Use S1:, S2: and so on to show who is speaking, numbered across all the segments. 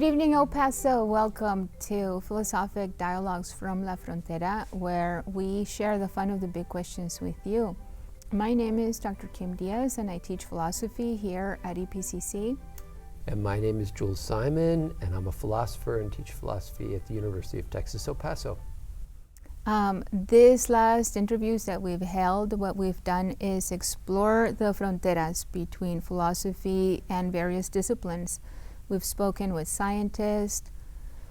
S1: Good evening, El Paso. Welcome to Philosophic Dialogues from La Frontera, where we share the fun of the big questions with you. My name is Dr. Kim Diaz, and I teach philosophy here at EPCC.
S2: And my name is Jules Simon, and I'm a philosopher and teach philosophy at the University of Texas, El Paso.
S1: These last interviews that we've held, what we've done is explore the fronteras between philosophy and various disciplines. We've spoken with scientists,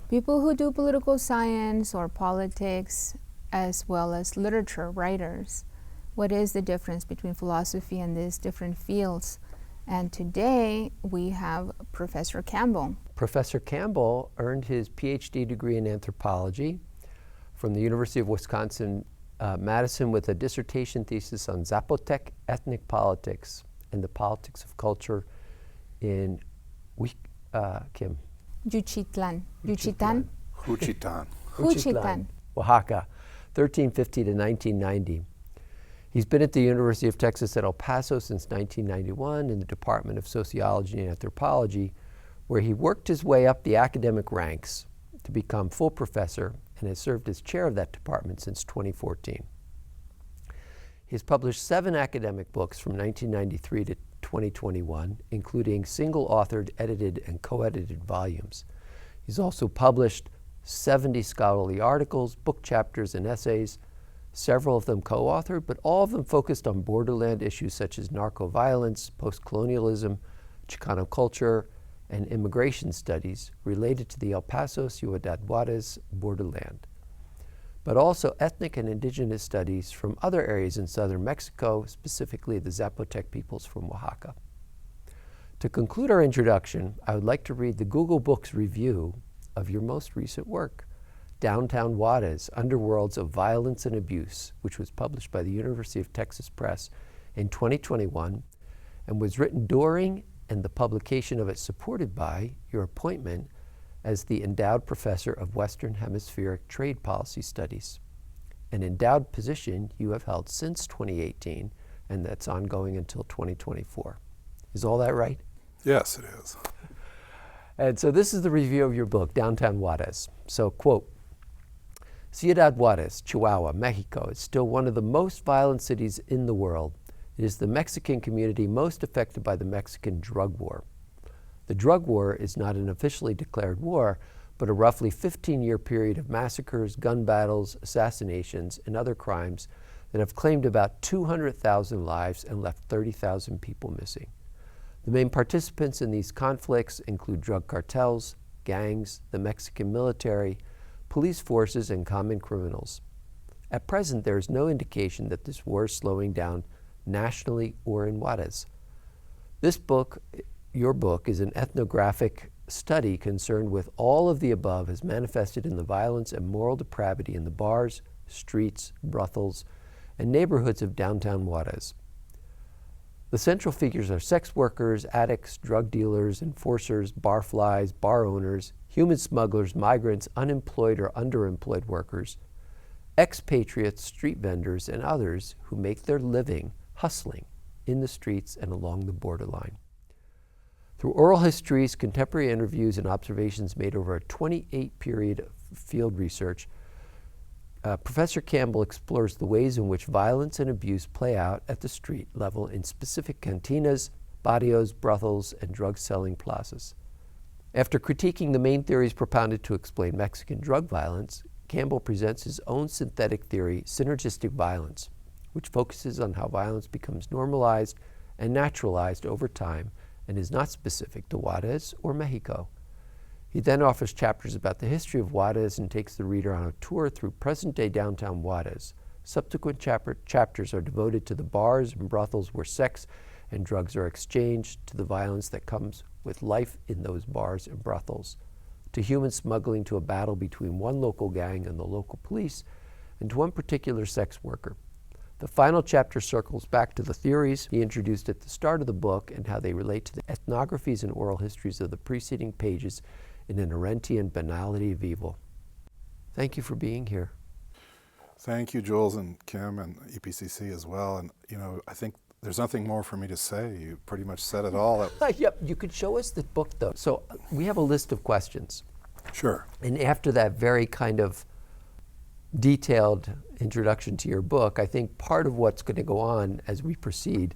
S1: people who do political science or politics, as well as literature writers. What is the difference between philosophy and these different fields? And today we have Professor Campbell.
S2: Professor Campbell earned his PhD degree in anthropology from the University of Wisconsin-Madison with a dissertation thesis on Zapotec Ethnic Politics and the politics of culture in Kim?
S1: Juchitán.
S3: Juchitán.
S1: Juchitán.
S2: Oaxaca, 1350 to 1990. He's been at the University of Texas at El Paso since 1991 in the Department of Sociology and Anthropology, where he worked his way up the academic ranks to become full professor and has served as chair of that department since 2014. He's published 7 academic books from 1993 to 2021, including single-authored, edited, and co-edited volumes. He's also published 70 scholarly articles, book chapters, and essays, several of them co-authored, but all of them focused on borderland issues such as narco-violence, post-colonialism, Chicano culture, and immigration studies related to the El Paso, Ciudad Juarez Borderland, but also ethnic and indigenous studies from other areas in southern Mexico, specifically the Zapotec Peoples from Oaxaca. To conclude our introduction, I would like to read the Google Books review of your most recent work, Downtown Juárez, Underworlds of Violence and Abuse, which was published by the University of Texas Press in 2021 and was written during and the publication of it supported by your appointment as the Endowed Professor of Western Hemispheric Trade Policy Studies, an endowed position you have held since 2018, and that's ongoing until 2024. Is all that right?
S3: Yes, it is.
S2: And so this is the review of your book, Downtown Juárez. So, quote, Ciudad Juarez, Chihuahua, Mexico, is still one of the most violent cities in the world. It is the Mexican community most affected by the Mexican drug war. The drug war is not an officially declared war, but a roughly 15-year period of massacres, gun battles, assassinations, and other crimes that have claimed about 200,000 lives and left 30,000 people missing. The main participants in these conflicts include drug cartels, gangs, the Mexican military, police forces, and common criminals. At present, there is no indication that this war is slowing down nationally or in Juarez. This book, your book, is an ethnographic study concerned with all of the above as manifested in the violence and moral depravity in the bars, streets, brothels, and neighborhoods of downtown Juarez. The central figures are sex workers, addicts, drug dealers, enforcers, barflies, bar owners, human smugglers, migrants, unemployed or underemployed workers, expatriates, street vendors, and others who make their living hustling in the streets and along the borderline. Through oral histories, contemporary interviews, and observations made over a 28-period field research, Professor Campbell explores the ways in which violence and abuse play out at the street level in specific cantinas, barrios, brothels, and drug-selling plazas. After critiquing the main theories propounded to explain Mexican drug violence, Campbell presents his own synthetic theory, Synergistic Violence, which focuses on how violence becomes normalized and naturalized over time and is not specific to Juarez or Mexico. He then offers chapters about the history of Juarez and takes the reader on a tour through present-day downtown Juarez. Subsequent chapters are devoted to the bars and brothels where sex and drugs are exchanged, to the violence that comes with life in those bars and brothels, to human smuggling, to a battle between one local gang and the local police, and to one particular sex worker. The final chapter circles back to the theories he introduced at the start of the book and how they relate to the ethnographies and oral histories of the preceding pages in an Arendtian Banality of Evil. Thank you for being here.
S3: Thank you, Jules and Kim and EPCC as well. And I think there's nothing more for me to say. You pretty much said it all.
S2: Yep, you could show us the book though. So we have a list of questions.
S3: Sure.
S2: And after that very kind of detailed introduction to your book, I think part of what's going to go on as we proceed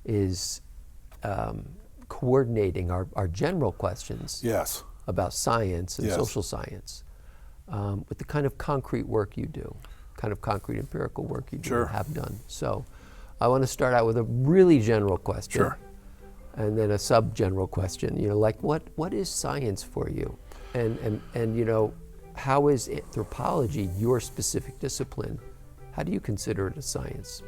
S2: is coordinating our general questions
S3: Yes.
S2: about science and
S3: Yes.
S2: social science with the kind of concrete work you do, kind of concrete empirical work you do
S3: Sure.
S2: and have done. So I want to start out with a really general question.
S3: Sure.
S2: And then a sub-general question, like what is science for you? And how is anthropology your specific discipline? How do you consider it a science?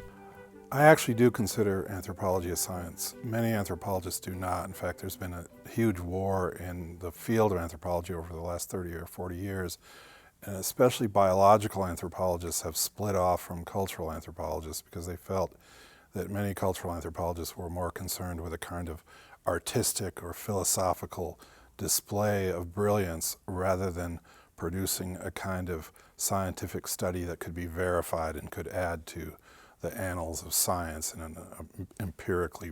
S3: I actually do consider anthropology a science. Many anthropologists do not. In fact, there's been a huge war in the field of anthropology over the last 30 or 40 years, and especially biological anthropologists have split off from cultural anthropologists because they felt that many cultural anthropologists were more concerned with a kind of artistic or philosophical display of brilliance rather than producing a kind of scientific study that could be verified and could add to the annals of science in an empirically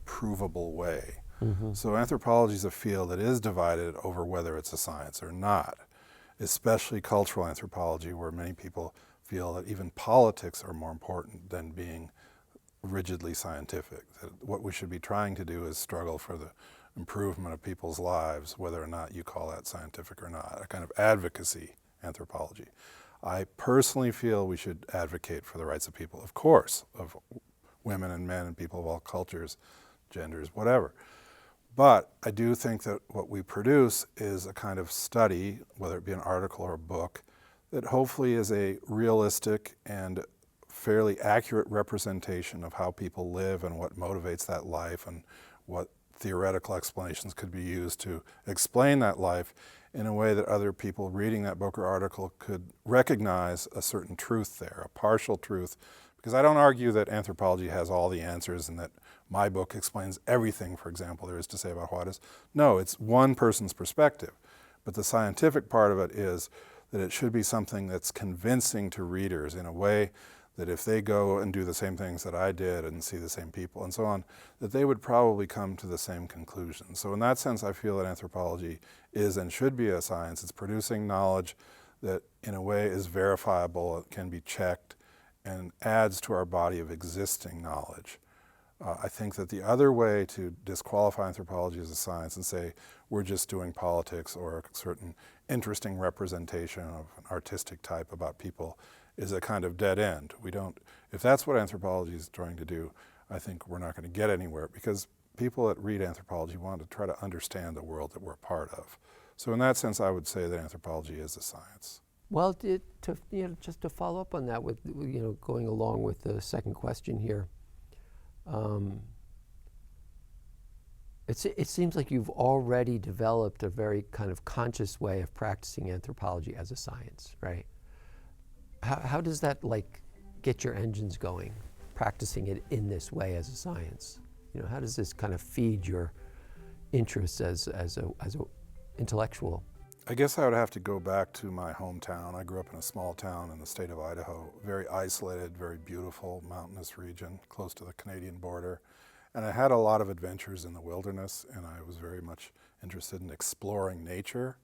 S3: provable way. Mm-hmm. So anthropology is a field that is divided over whether it's a science or not, especially cultural anthropology, where many people feel that even politics are more important than being rigidly scientific. That what we should be trying to do is struggle for the improvement of people's lives, whether or not you call that scientific or not, a kind of advocacy anthropology. I personally feel we should advocate for the rights of people, of course, of women and men and people of all cultures, genders, whatever. But I do think that what we produce is a kind of study, whether it be an article or a book, that hopefully is a realistic and fairly accurate representation of how people live and what motivates that life and what theoretical explanations could be used to explain that life in a way that other people reading that book or article could recognize a certain truth there, a partial truth. Because I don't argue that anthropology has all the answers and that my book explains everything, for example, there is to say about Juárez. No, it's one person's perspective. But the scientific part of it is that it should be something that's convincing to readers in a way that if they go and do the same things that I did and see the same people and so on, that they would probably come to the same conclusion. So in that sense, I feel that anthropology is and should be a science. It's producing knowledge that in a way is verifiable, it can be checked, and adds to our body of existing knowledge. I think that the other way to disqualify anthropology as a science and say we're just doing politics or a certain interesting representation of an artistic type about people is a kind of dead end. If that's what anthropology is trying to do, I think we're not going to get anywhere because people that read anthropology want to try to understand the world that we're a part of. So in that sense, I would say that anthropology is a science.
S2: Well, just to follow up on that, with going along with the second question here, it seems like you've already developed a very kind of conscious way of practicing anthropology as a science, right? How does that get your engines going, practicing it in this way as a science? How does this kind of feed your interests as a intellectual?
S3: I guess I would have to go back to my hometown. I grew up in a small town in the state of Idaho, very isolated, very beautiful mountainous region, close to the Canadian border. And I had a lot of adventures in the wilderness, and I was very much interested in exploring nature.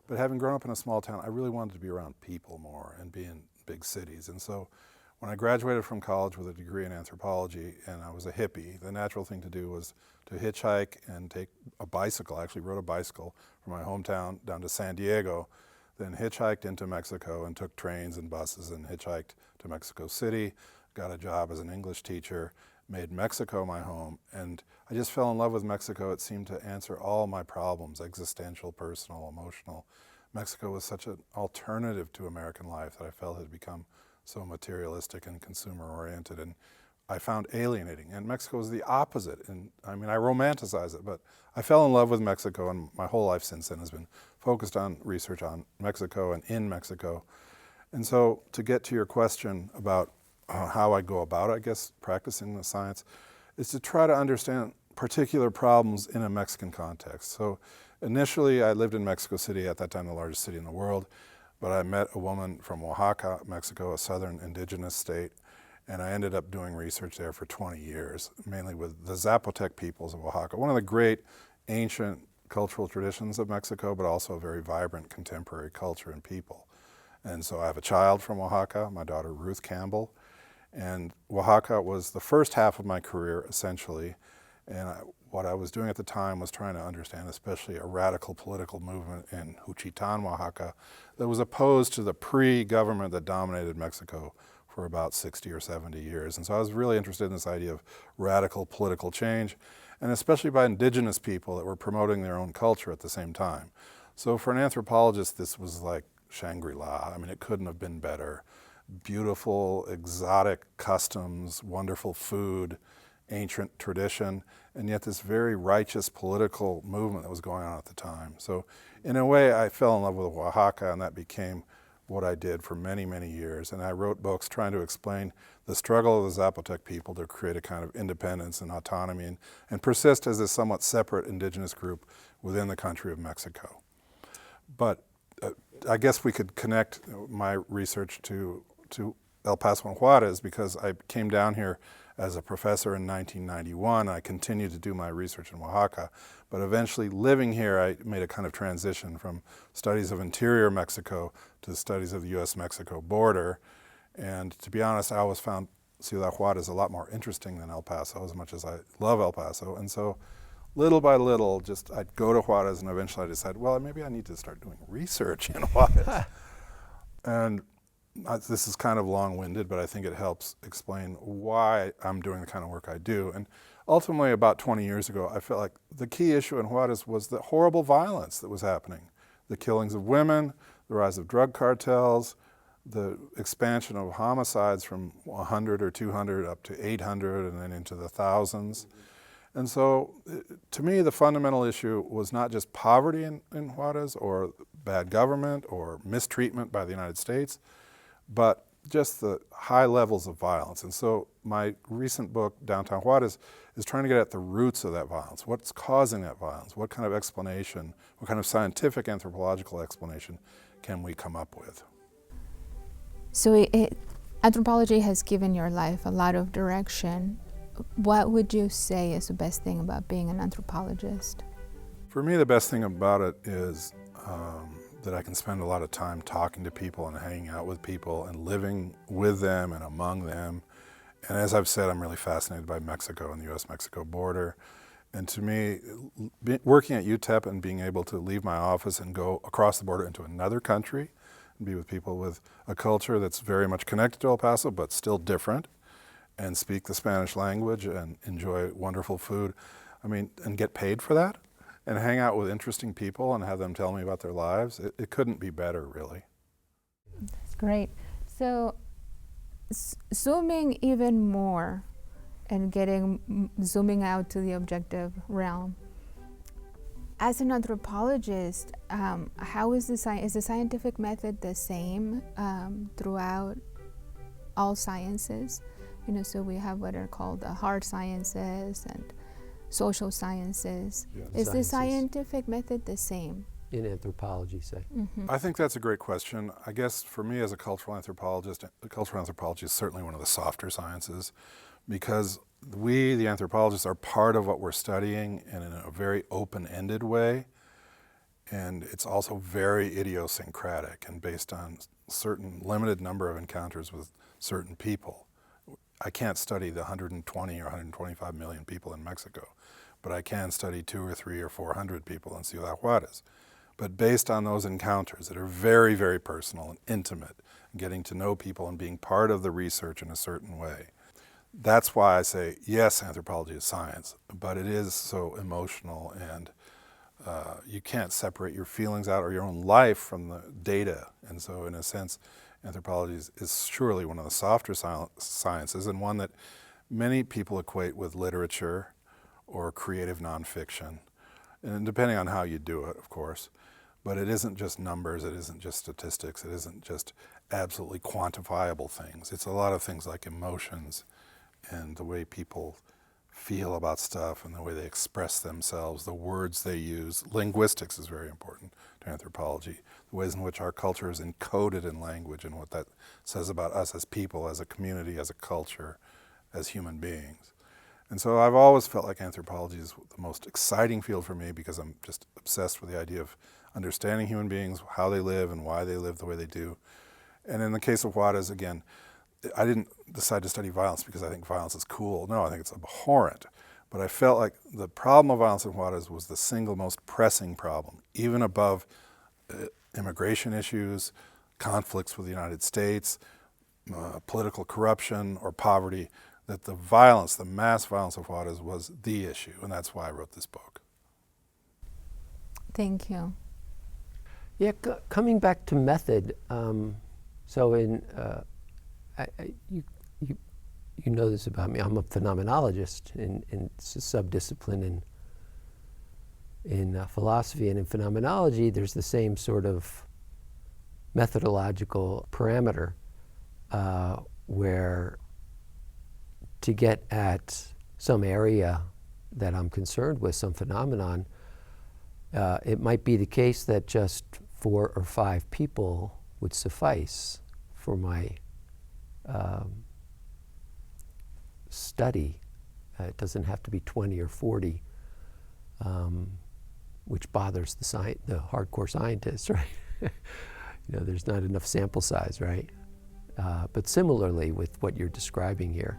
S3: But having grown up in a small town, I really wanted to be around people more and be in big cities. And so when I graduated from college with a degree in anthropology and I was a hippie, the natural thing to do was to hitchhike and take a bicycle. I actually rode a bicycle from my hometown down to San Diego, then hitchhiked into Mexico and took trains and buses and hitchhiked to Mexico City, got a job as an English teacher, made Mexico my home, and I just fell in love with Mexico. It seemed to answer all my problems, existential, personal, emotional. Mexico was such an alternative to American life that I felt had become so materialistic and consumer-oriented, and I found alienating. And Mexico was the opposite. And I mean, I romanticize it, but I fell in love with Mexico, and my whole life since then has been focused on research on Mexico and in Mexico. And so to get to your question about how I go about, I guess, practicing the science, is to try to understand particular problems in a Mexican context. So initially, I lived in Mexico City, at that time the largest city in the world, but I met a woman from Oaxaca, Mexico, a southern indigenous state, And I ended up doing research there for 20 years, mainly with the Zapotec peoples of Oaxaca, one of the great ancient cultural traditions of Mexico, but also a very vibrant contemporary culture and people. And so I have a child from Oaxaca, my daughter Ruth Campbell, and Oaxaca was the first half of my career, essentially, and what I was doing at the time was trying to understand especially a radical political movement in Juchitán, Oaxaca, that was opposed to the pre-government that dominated Mexico for about 60 or 70 years. And so I was really interested in this idea of radical political change, and especially by indigenous people that were promoting their own culture at the same time. So for an anthropologist, this was like Shangri-La. I mean, it couldn't have been better. Beautiful, exotic customs, wonderful food, ancient tradition, and yet this very righteous political movement that was going on at the time. So in a way, I fell in love with Oaxaca, and that became what I did for many, many years. And I wrote books trying to explain the struggle of the Zapotec people to create a kind of independence and autonomy and persist as a somewhat separate indigenous group within the country of Mexico. But I guess we could connect my research to El Paso and Juárez, because I came down here as a professor in 1991. I continued to do my research in Oaxaca, but eventually living here, I made a kind of transition from studies of interior Mexico to studies of the US-Mexico border. And to be honest, I always found Ciudad Juarez a lot more interesting than El Paso, as much as I love El Paso. And so little by little, just I'd go to Juarez, and eventually I decided, well, maybe I need to start doing research in Juarez. And this is kind of long-winded, but I think it helps explain why I'm doing the kind of work I do. And ultimately, about 20 years ago, I felt like the key issue in Juarez was the horrible violence that was happening. The killings of women, the rise of drug cartels, the expansion of homicides from 100 or 200 up to 800 and then into the thousands. And so, to me, the fundamental issue was not just poverty in Juarez or bad government or mistreatment by the United States, but just the high levels of violence. And so my recent book, Downtown Juárez, is trying to get at the roots of that violence. What's causing that violence? What kind of explanation, what kind of scientific anthropological explanation can we come up with?
S1: So anthropology has given your life a lot of direction. What would you say is the best thing about being an anthropologist?
S3: For me, the best thing about it is that I can spend a lot of time talking to people and hanging out with people and living with them and among them. And as I've said, I'm really fascinated by Mexico and the US-Mexico border. And to me, working at UTEP and being able to leave my office and go across the border into another country and be with people with a culture that's very much connected to El Paso but still different, and speak the Spanish language and enjoy wonderful food, I mean, and get paid for that, and hang out with interesting people and have them tell me about their lives, it couldn't be better, really.
S1: That's great. So zooming even more and zooming out to the objective realm, as an anthropologist, how is the scientific method the same throughout all sciences? You know, so we have what are called the hard sciences and social sciences.
S3: Yeah.
S1: Is the scientific method the same?
S2: In anthropology, say.
S1: Mm-hmm.
S3: I think that's a great question. I guess for me as a cultural anthropologist, cultural anthropology is certainly one of the softer sciences, because we, the anthropologists, are part of what we're studying and in a very open-ended way. And it's also very idiosyncratic and based on certain limited number of encounters with certain people. I can't study the 120 or 125 million people in Mexico, but I can study 200 or 300 or 400 people in Ciudad Juarez. But based on those encounters that are very, very personal and intimate, getting to know people and being part of the research in a certain way, that's why I say, yes, anthropology is science, but it is so emotional, and you can't separate your feelings out or your own life from the data. And so in a sense, anthropology is surely one of the softer sciences, and one that many people equate with literature or creative nonfiction, and depending on how you do it, of course. But it isn't just numbers, it isn't just statistics, it isn't just absolutely quantifiable things. It's a lot of things like emotions and the way people feel about stuff and the way they express themselves, the words they use. Linguistics is very important to anthropology, the ways in which our culture is encoded in language and what that says about us as people, as a community, as a culture, as human beings. And so I've always felt like anthropology is the most exciting field for me because I'm just obsessed with the idea of understanding human beings, how they live and why they live the way they do. And in the case of Juárez, again, I didn't decide to study violence because I think violence is cool. No, I think it's abhorrent. But I felt like the problem of violence in Juárez was the single most pressing problem, even above immigration issues, conflicts with the United States, political corruption, or poverty, that the violence, the mass violence of Juárez was the issue, and that's why I wrote this book.
S1: Thank you.
S2: Yeah, coming back to method, so you know this about me. I'm a phenomenologist, and it's a subdiscipline in philosophy, and in phenomenology, there's the same sort of methodological parameter where to get at some area that I'm concerned with, some phenomenon, it might be the case that just 4 or 5 people would suffice for my study. It doesn't have to be 20 or 40, which bothers the hardcore scientists, right? There's not enough sample size, right? But similarly with what you're describing here,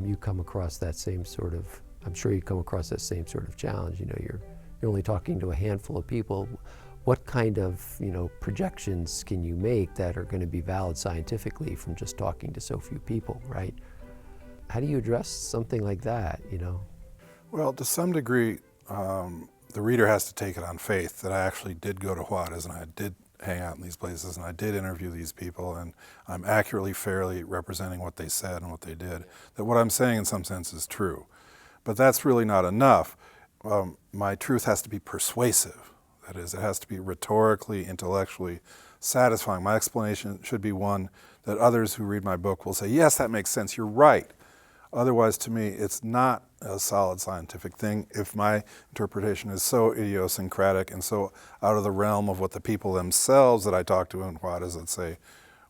S2: you come across that same sort of, I'm sure you come across that same sort of challenge. You're only talking to a handful of people. What kind of, projections can you make that are going to be valid scientifically from just talking to so few people, right? How do you address something like that,
S3: Well, to some degree, the reader has to take it on faith that I actually did go to Juárez and I did hang out in these places and I did interview these people and I'm accurately, fairly representing what they said and what they did. That what I'm saying in some sense is true. But that's really not enough. My truth has to be persuasive. That is, it has to be rhetorically, intellectually satisfying. My explanation should be one that others who read my book will say, yes, that makes sense, you're right. Otherwise, to me, it's not a solid scientific thing if my interpretation is so idiosyncratic and so out of the realm of what the people themselves that I talk to in Juárez, let's say,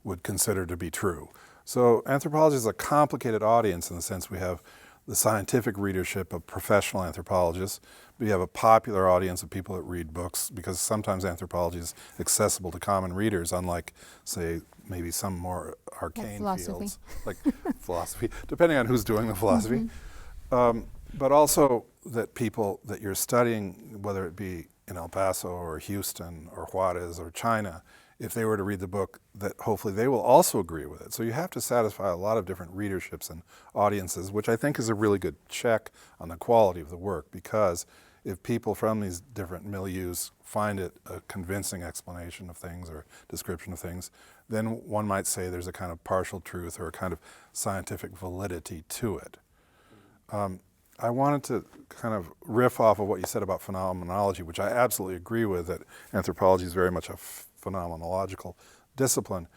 S3: would consider to be true. So anthropology is a complicated audience in the sense we have the scientific readership of professional anthropologists. We have a popular audience of people that read books because sometimes anthropology is accessible to common readers, unlike, say, maybe some more arcane fields, like philosophy, depending on who's doing the philosophy. But also that people that you're studying, whether it be in El Paso or Houston or Juárez or China, if they were to read the book, that hopefully they will also agree with it. So you have to satisfy a lot of different readerships and audiences, which I think is a really good check on the quality of the work, because if people from these different milieus find it a convincing explanation of things or description of things, then one might say there's a kind of partial truth or a kind of scientific validity to it. I wanted to kind of riff off of what you said about phenomenology, which I absolutely agree with, that anthropology is very much a phenomenological discipline.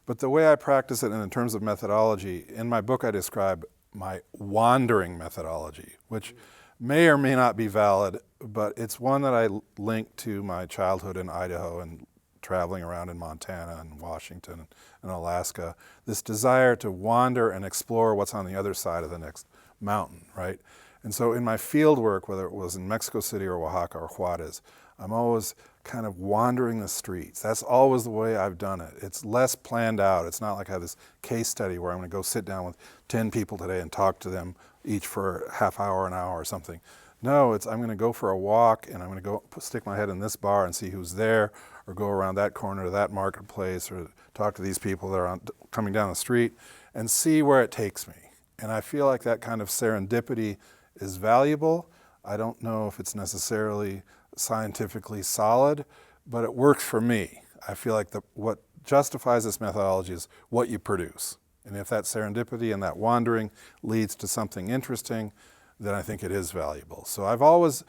S3: But the way I practice it, and in terms of methodology, in my book I describe my wandering methodology, which may or may not be valid, but it's one that I link to my childhood in Idaho and traveling around in Montana and Washington and Alaska, this desire to wander and explore what's on the other side of the next mountain, right? And so in my field work, whether it was in Mexico City or Oaxaca or Juárez, I'm always kind of wandering the streets. That's always the way I've done it. It's less planned out. It's not like I have this case study where I'm going to go sit down with 10 people today and talk to them each for a half hour, an hour or something. No, I'm going to go for a walk and I'm going to go stick my head in this bar and see who's there, or go around that corner to that marketplace, or talk to these people that are coming down the street and see where it takes me. And I feel like that kind of serendipity is valuable. I don't know if it's necessarily scientifically solid, but it works for me. I feel like what justifies this methodology is what you produce. And if that serendipity and that wandering leads to something interesting, then I think it is valuable. So I've always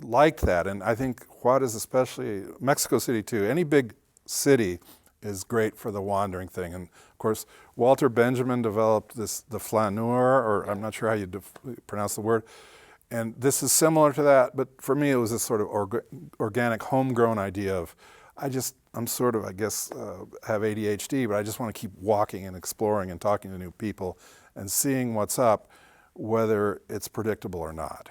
S3: liked that, and I think Juárez, especially Mexico City too, any big city is great for the wandering thing. And of course, Walter Benjamin developed the flaneur, or I'm not sure how you pronounce the word. And this is similar to that, but for me it was this sort of organic, homegrown idea of, I'm sort of, I guess, have ADHD, but I just want to keep walking and exploring and talking to new people and seeing what's up, whether it's predictable or not.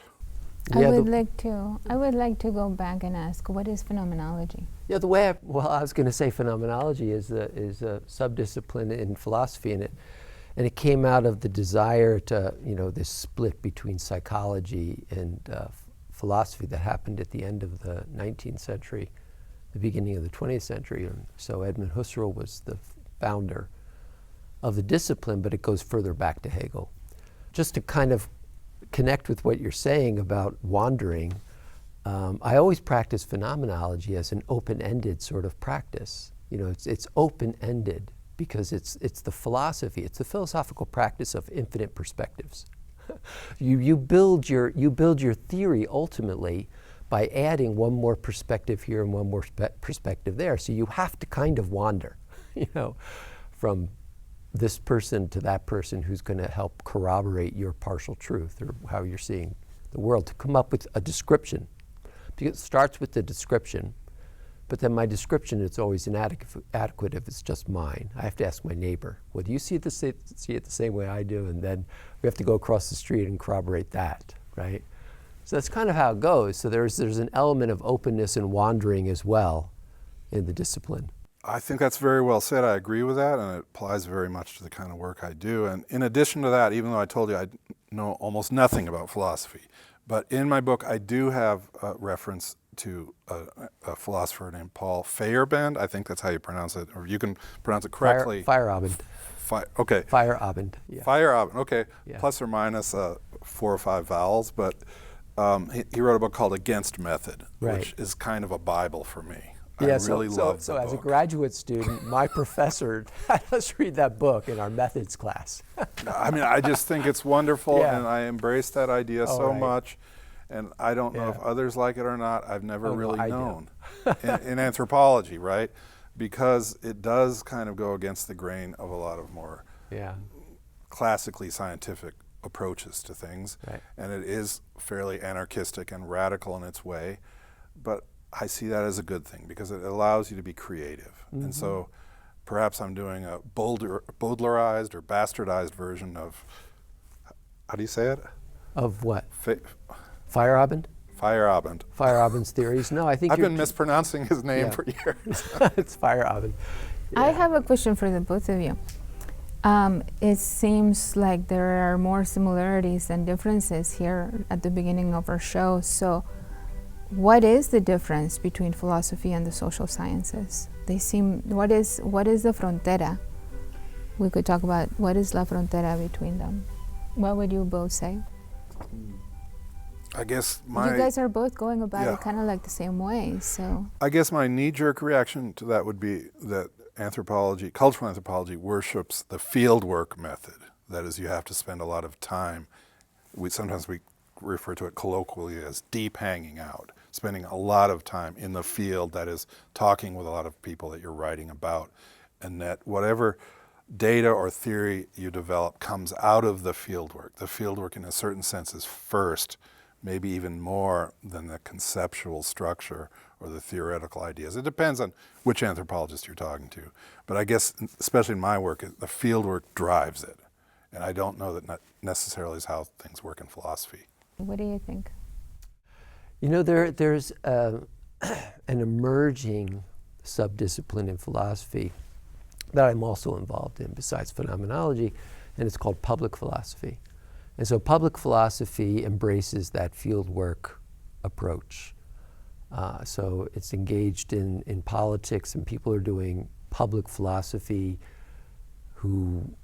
S1: I would like to go back and ask, what is phenomenology?
S2: Yeah, I was going to say phenomenology is a subdiscipline in philosophy, and it came out of the desire to, this split between psychology and philosophy that happened at the end of the 19th century, the beginning of the 20th century. And so Edmund Husserl was the founder of the discipline, but it goes further back to Hegel. Just to kind of connect with what you're saying about wandering, I always practice phenomenology as an open-ended sort of practice. It's open-ended because it's the philosophy, it's the philosophical practice of infinite perspectives. You build your theory ultimately by adding one more perspective here and one more perspective there. So you have to kind of wander, from this person to that person who's going to help corroborate your partial truth or how you're seeing the world, to come up with a description. Because it starts with the description, but then my description is always inadequate if it's just mine. I have to ask my neighbor, well, do you see it the same way I do? And then we have to go across the street and corroborate that, right? So that's kind of how it goes. So there's an element of openness and wandering as well in the discipline.
S3: I think that's very well said. I agree with that, and it applies very much to the kind of work I do. And in addition to that, even though I told you I know almost nothing about philosophy, but in my book I do have a reference to a philosopher named Paul Feyerabend. I think that's how you pronounce it, or you can pronounce it correctly.
S2: Feyerabend.
S3: Okay.
S2: Feyerabend. Yeah.
S3: Feyerabend. Okay.
S2: Yeah.
S3: Plus or minus 4 or 5 vowels, but he wrote a book called Against Method,
S2: right,
S3: which is kind of a Bible for me.
S2: Yeah,
S3: I really love the book.
S2: As a graduate student, my professor had us read that book in our methods class.
S3: I mean, I just think it's wonderful,
S2: Yeah.
S3: and I embrace that idea so
S2: right.
S3: much. And I don't know if others like it or not. I've never really known in anthropology, right? Because it does kind of go against the grain of a lot of more classically scientific approaches to things.
S2: Right.
S3: And it is fairly anarchistic and radical in its way. But I see that as a good thing because it allows you to be creative. Mm-hmm. And so perhaps I'm doing a Baudelarized or bastardized version of, how do you say it?
S2: Of what? Feyerabend?
S3: Feyerabend.
S2: Feyerabend's theories? No, I think
S3: I've been mispronouncing his name for years.
S2: It's Feyerabend. Yeah.
S1: I have a question for the both of you. It seems like there are more similarities than differences here at the beginning of our show. So what is the difference between philosophy and the social sciences? What is the frontera? We could talk about what is la frontera between them. What would you both say?
S3: I guess you
S1: guys are both going about it kind of like the same way, so. I
S3: guess my knee-jerk reaction to that would be that anthropology, cultural anthropology, worships the fieldwork method. That is, you have to spend a lot of time. Sometimes we refer to it colloquially as deep hanging out, spending a lot of time in the field, that is, talking with a lot of people that you're writing about, and that whatever data or theory you develop comes out of the fieldwork. The fieldwork, in a certain sense, is first, maybe even more than the conceptual structure or the theoretical ideas. It depends on which anthropologist you're talking to. But I guess, especially in my work, the fieldwork drives it. And I don't know that not necessarily is how things work in philosophy.
S1: What do you think?
S2: There's an emerging subdiscipline in philosophy that I'm also involved in besides phenomenology, and it's called public philosophy. And so public philosophy embraces that fieldwork approach. So it's engaged in politics, and people are doing public philosophy who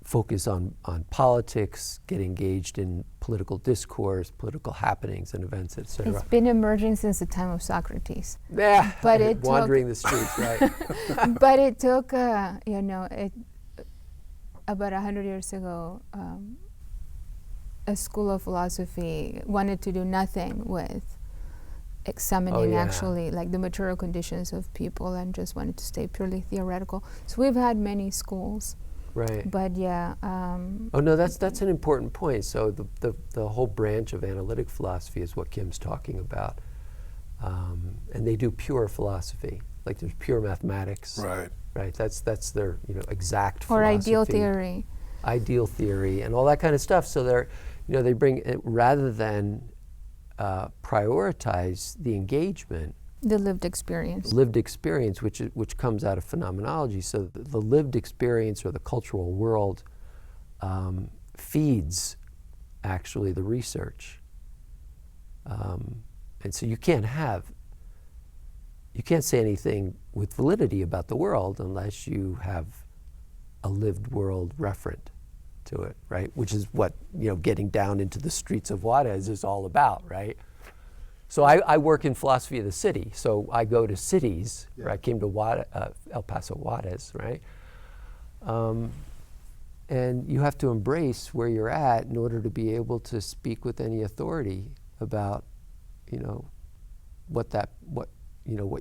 S2: focus on politics, get engaged in political discourse, political happenings and events, etc.
S1: It's been emerging since the time of Socrates.
S2: Yeah,
S1: but it
S2: wandering the streets, right?
S1: But it took, about 100 years ago, a school of philosophy wanted to do nothing with examining
S2: yeah.
S1: actually like the material conditions of people and just wanted to stay purely theoretical. So we've had many schools,
S2: Right.
S1: but yeah.
S2: Oh no, that's an important point. So the whole branch of analytic philosophy is what Kim's talking about, and they do pure philosophy. Like there's pure mathematics.
S3: Right.
S2: Right. That's their exact
S1: Or
S2: philosophy.
S1: ideal theory.
S2: Ideal theory and all that kind of stuff. So they're they bring it, rather than prioritize the engagement.
S1: The lived experience.
S2: Lived experience, which comes out of phenomenology. So the lived experience or the cultural world feeds actually the research, and so you can't say anything with validity about the world unless you have a lived world referent to it, right? Which is what getting down into the streets of Juárez is all about, right? So I work in philosophy of the city. So I go to cities.
S3: Yeah.
S2: Right? I came to El Paso, Juárez, right? And you have to embrace where you're at in order to be able to speak with any authority about, what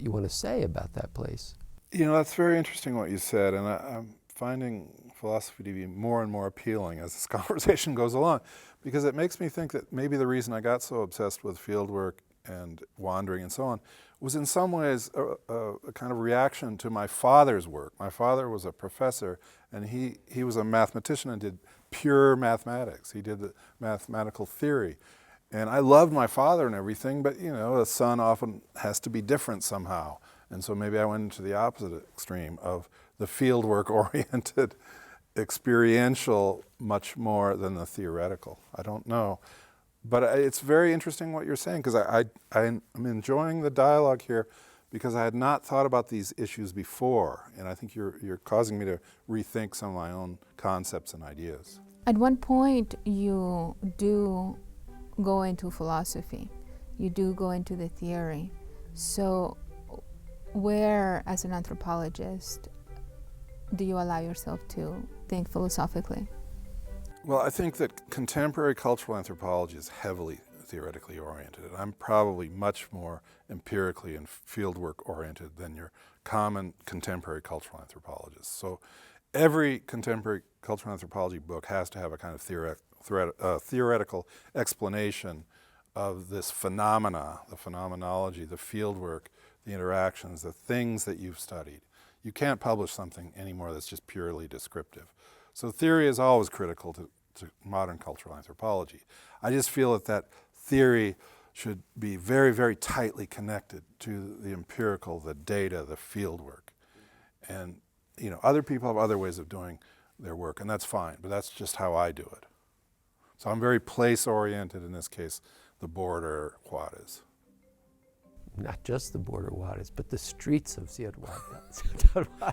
S2: you want to say about that place.
S3: That's very interesting what you said, and I'm finding philosophy to be more and more appealing as this conversation goes along, because it makes me think that maybe the reason I got so obsessed with fieldwork and wandering and so on was in some ways a kind of reaction to my father's work. My father was a professor, and he was a mathematician and did pure mathematics. He did the mathematical theory. And I loved my father and everything, but a son often has to be different somehow. And so maybe I went into the opposite extreme of the fieldwork-oriented, experiential much more than the theoretical. I don't know. But it's very interesting what you're saying, because I'm enjoying the dialogue here because I had not thought about these issues before. And I think you're causing me to rethink some of my own concepts and ideas.
S1: At one point, you do go into philosophy. You do go into the theory. So where, as an anthropologist, do you allow yourself to think philosophically?
S3: Well, I think that contemporary cultural anthropology is heavily theoretically oriented. I'm probably much more empirically and fieldwork oriented than your common contemporary cultural anthropologist. So every contemporary cultural anthropology book has to have a kind of theoretical explanation of this phenomena, the phenomenology, the fieldwork, the interactions, the things that you've studied. You can't publish something anymore that's just purely descriptive. So theory is always critical to modern cultural anthropology. I just feel that theory should be very, very tightly connected to the empirical, the data, the fieldwork. And other people have other ways of doing their work, and that's fine, but that's just how I do it. So I'm very place-oriented, in this case, the border Juárez.
S2: Not just the border Juárez, but the streets of Ciudad Juarez.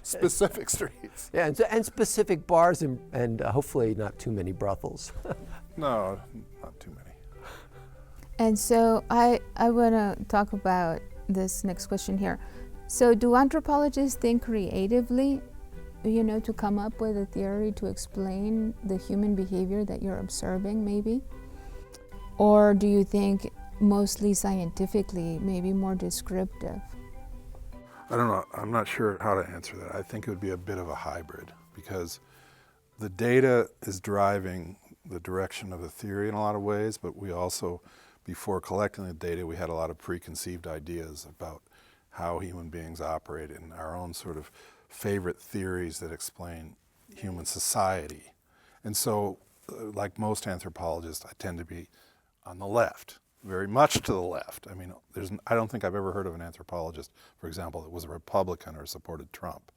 S3: Specific streets.
S2: Yeah, and specific bars and hopefully not too many brothels.
S3: No, not too many.
S1: And so I want to talk about this next question here. So do anthropologists think creatively, to come up with a theory to explain the human behavior that you're observing, maybe? Or do you think mostly scientifically, maybe more descriptive?
S3: I don't know. I'm not sure how to answer that. I think it would be a bit of a hybrid, because the data is driving the direction of the theory in a lot of ways, but we also, before collecting the data, we had a lot of preconceived ideas about how human beings operate and our own sort of favorite theories that explain human society. And so, like most anthropologists, I tend to be on the left, very much to the left. I mean, I don't think I've ever heard of an anthropologist, for example, that was a Republican or supported Trump.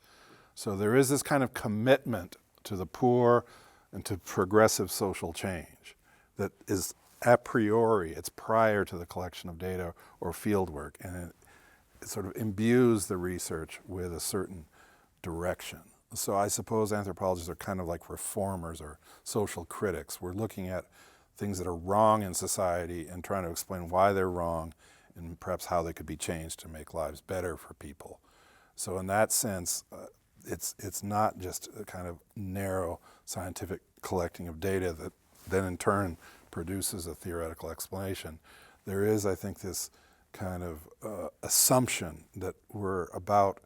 S3: So there is this kind of commitment to the poor and to progressive social change that is a priori, it's prior to the collection of data or fieldwork, and it sort of imbues the research with a certain direction. So I suppose anthropologists are kind of like reformers or social critics. We're looking at things that are wrong in society and trying to explain why they're wrong and perhaps how they could be changed to make lives better for people. So in that sense, it's not just a kind of narrow scientific collecting of data that then in turn produces a theoretical explanation. There is, I think, this kind of assumption that we're about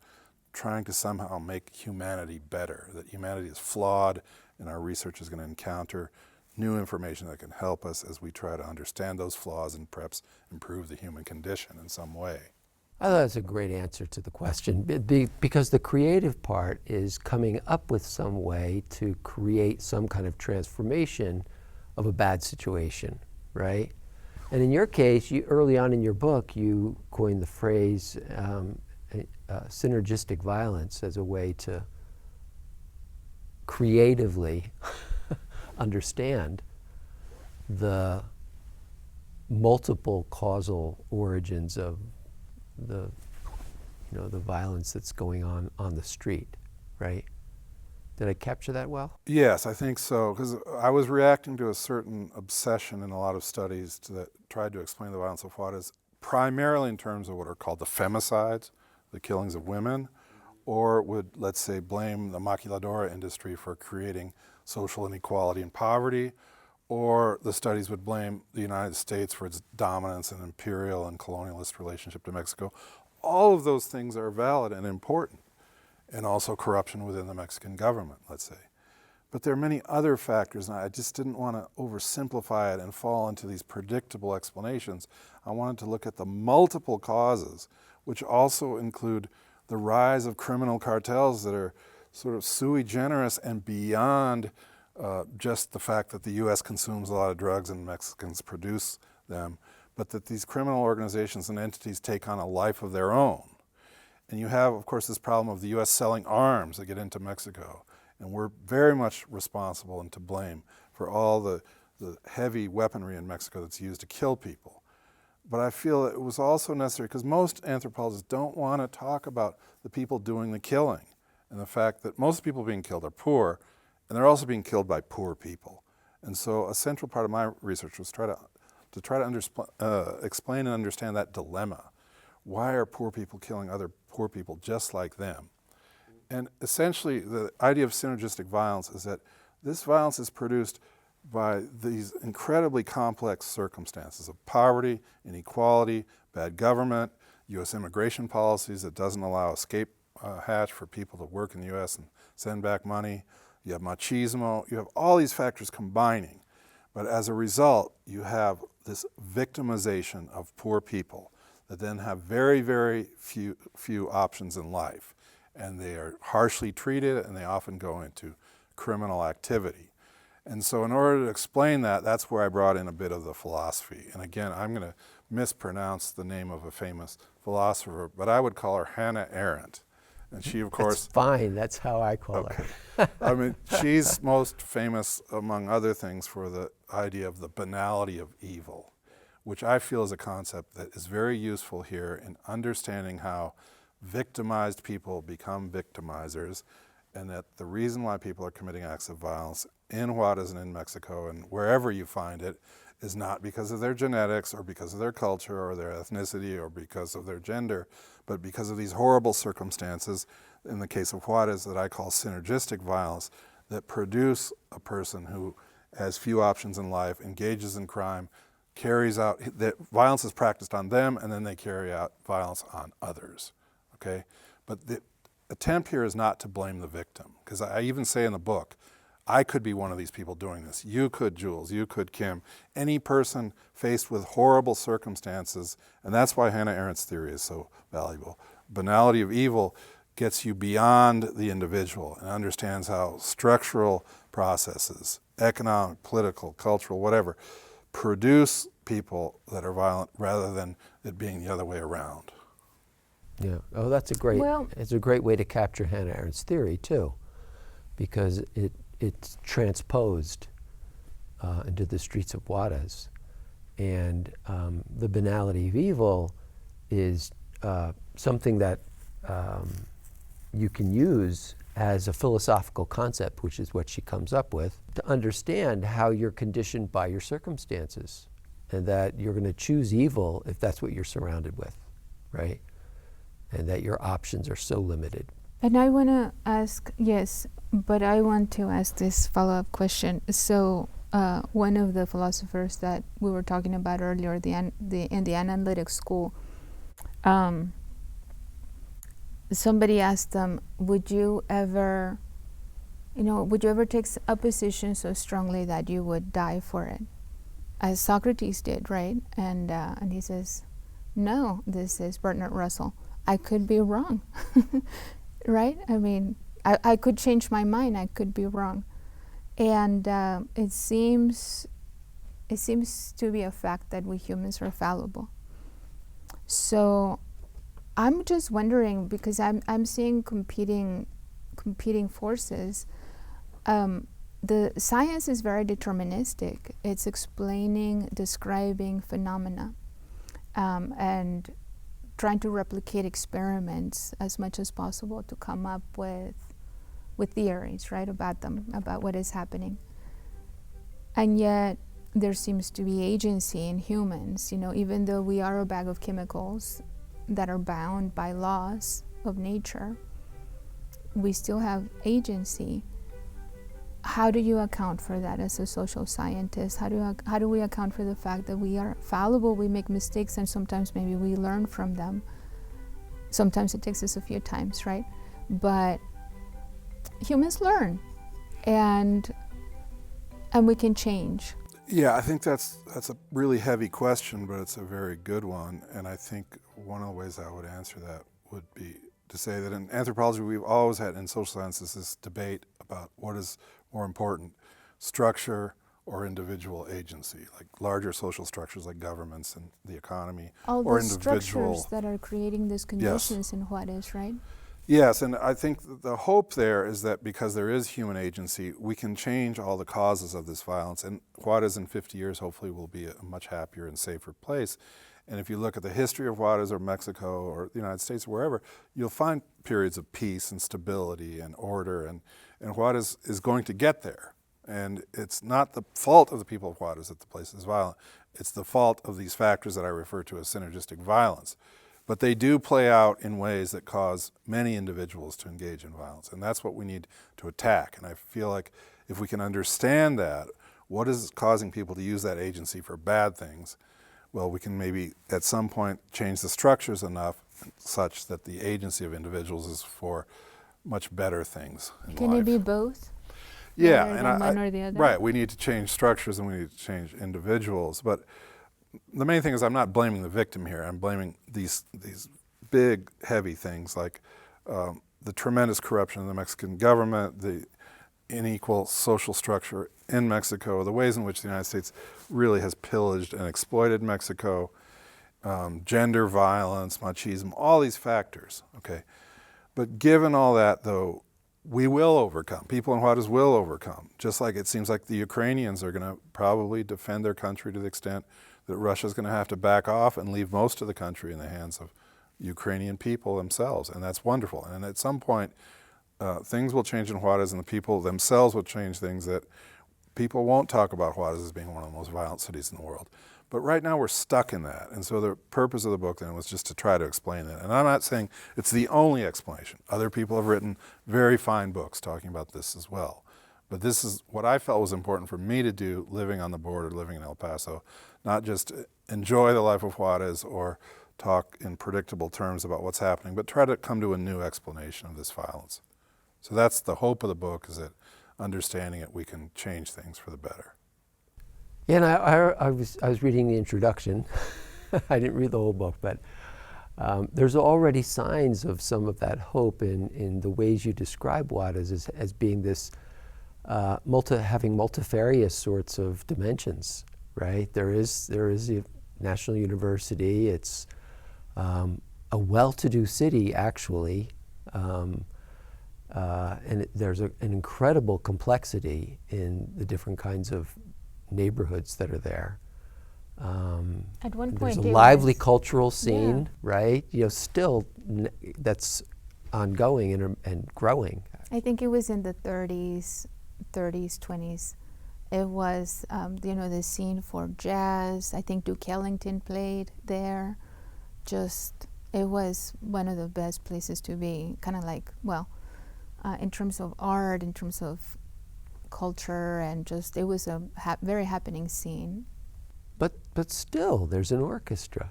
S3: trying to somehow make humanity better, that humanity is flawed and our research is going to encounter new information that can help us as we try to understand those flaws and perhaps improve the human condition in some way.
S2: I thought that's a great answer to the question, because the creative part is coming up with some way to create some kind of transformation of a bad situation, right? And in your case, early on in your book, you coined the phrase synergistic violence as a way to creatively understand the multiple causal origins of the violence that's going on the street, right? Did I capture that well?
S3: Yes, I think so, because I was reacting to a certain obsession in a lot of studies that tried to explain the violence of Juárez, primarily in terms of what are called the femicides, the killings of women, or would, let's say, blame the maquiladora industry for creating social inequality and poverty, or the studies would blame the United States for its dominance and imperial and colonialist relationship to Mexico. All of those things are valid and important, and also corruption within the Mexican government, let's say. But there are many other factors, and I just didn't want to oversimplify it and fall into these predictable explanations. I wanted to look at the multiple causes, which also include the rise of criminal cartels that are sort of sui generis and beyond just the fact that the U.S. consumes a lot of drugs and Mexicans produce them, but that these criminal organizations and entities take on a life of their own. And you have, of course, this problem of the U.S. selling arms that get into Mexico. And we're very much responsible and to blame for all the heavy weaponry in Mexico that's used to kill people. But I feel it was also necessary, because most anthropologists don't want to talk about the people doing the killing and the fact that most people being killed are poor, and they're also being killed by poor people. And so a central part of my research was to try to explain and understand that dilemma. Why are poor people killing other poor people just like them? And essentially, the idea of synergistic violence is that this violence is produced by these incredibly complex circumstances of poverty, inequality, bad government, U.S. immigration policies that doesn't allow escape hatch for people to work in the U.S. and send back money. You have machismo. You have all these factors combining. But as a result, you have this victimization of poor people that then have very, very few options in life. And they are harshly treated, and they often go into criminal activity. And so in order to explain that, that's where I brought in a bit of the philosophy. And again, I'm going to mispronounce the name of a famous philosopher, but I would call her Hannah Arendt. And she, of course...
S2: That's fine. That's how I call her.
S3: I mean, she's most famous, among other things, for the idea of the banality of evil, which I feel is a concept that is very useful here in understanding how victimized people become victimizers, and that the reason why people are committing acts of violence in Juárez and in Mexico and wherever you find it is not because of their genetics or because of their culture or their ethnicity or because of their gender, but because of these horrible circumstances, in the case of Juárez, that I call synergistic violence, that produce a person who has few options in life, engages in crime, carries out, that violence is practiced on them, and then they carry out violence on others. Okay, but the attempt here is not to blame the victim, because I even say in the book, I could be one of these people doing this. You could, Jules. You could, Kim. Any person faced with horrible circumstances, and that's why Hannah Arendt's theory is so valuable. Banality of evil gets you beyond the individual and understands how structural processes, economic, political, cultural, whatever, produce people that are violent rather than it being the other way around.
S2: Yeah. Oh, that's it's a great way to capture Hannah Arendt's theory too, because it's transposed into the streets of Juárez, and the banality of evil is something that you can use as a philosophical concept, which is what she comes up with, to understand how you're conditioned by your circumstances, and that you're going to choose evil if that's what you're surrounded with, right? And that your options are so limited.
S1: And I want to ask, yes, but I want to ask this follow-up question. So one of the philosophers that we were talking about earlier, in the analytic school, somebody asked them, would you ever take a position so strongly that you would die for it? As Socrates did, right? And he says, no, this is Bertrand Russell. I could be wrong, right? I mean, I could change my mind. I could be wrong. And it seems to be a fact that we humans are fallible. So I'm just wondering, because I'm seeing competing forces. The science is very deterministic. It's explaining, describing phenomena, and trying to replicate experiments as much as possible to come up with theories, right, about them, about what is happening. And yet there seems to be agency in humans, even though we are a bag of chemicals that are bound by laws of nature, we still have agency. How do you account for that as a social scientist? How do we account for the fact that we are fallible, we make mistakes, and sometimes maybe we learn from them? Sometimes it takes us a few times, right? But humans learn, and we can change.
S3: Yeah, I think that's a really heavy question, but it's a very good one. And I think one of the ways I would answer that would be to say that in anthropology, we've always had in social sciences this debate about what is more important, structure or individual agency, like larger social structures like governments and the economy,
S1: all
S3: or
S1: the structures that are creating these conditions in Juárez, right?
S3: Yes, and I think the hope there is that because there is human agency, we can change all the causes of this violence. And Juárez in 50 years hopefully will be a much happier and safer place. And if you look at the history of Juárez or Mexico or the United States or wherever, you'll find periods of peace and stability and order. And Juárez is going to get there. And it's not the fault of the people of Juárez that the place is violent. It's the fault of these factors that I refer to as synergistic violence. But they do play out in ways that cause many individuals to engage in violence. And that's what we need to attack. And I feel like if we can understand that, what is causing people to use that agency for bad things, well, we can maybe at some point change the structures enough such that the agency of individuals is for much better things in
S1: Can
S3: life.
S1: it be both?
S3: Yeah,
S1: and one or the other?
S3: Right, we need to change structures and we need to change individuals. But the main thing is I'm not blaming the victim here. I'm blaming these big, heavy things like the tremendous corruption of the Mexican government, the unequal social structure in Mexico, the ways in which the United States really has pillaged and exploited Mexico, gender violence, machismo, all these factors, okay? But given all that, though, we will overcome. People in Juárez will overcome, just like it seems like the Ukrainians are going to probably defend their country to the extent that Russia's going to have to back off and leave most of the country in the hands of Ukrainian people themselves, and that's wonderful. And at some point, things will change in Juárez, and the people themselves will change things that people won't talk about Juárez as being one of the most violent cities in the world. But right now we're stuck in that, and so the purpose of the book then was just to try to explain that. And I'm not saying it's the only explanation. Other people have written very fine books talking about this as well. But this is what I felt was important for me to do, living on the border, living in El Paso, not just enjoy the life of Juárez or talk in predictable terms about what's happening, but try to come to a new explanation of this violence. So that's the hope of the book, is that understanding it, we can change things for the better.
S2: Yeah, and I was reading the introduction. I didn't read the whole book, but there's already signs of some of that hope in the ways you describe Juárez as being this having multifarious sorts of dimensions, right? There is a national university. It's a well-to-do city, actually, and there's an incredible complexity in the different kinds of neighborhoods that are there.
S1: At one point,
S2: there's a lively cultural scene, right? Still that's ongoing and growing.
S1: I think it was in the 30s, 20s. It was, the scene for jazz. I think Duke Ellington played there. It was one of the best places to be, kind of like, in terms of art, in terms of culture, and it was a very happening scene.
S2: But still, there's an orchestra,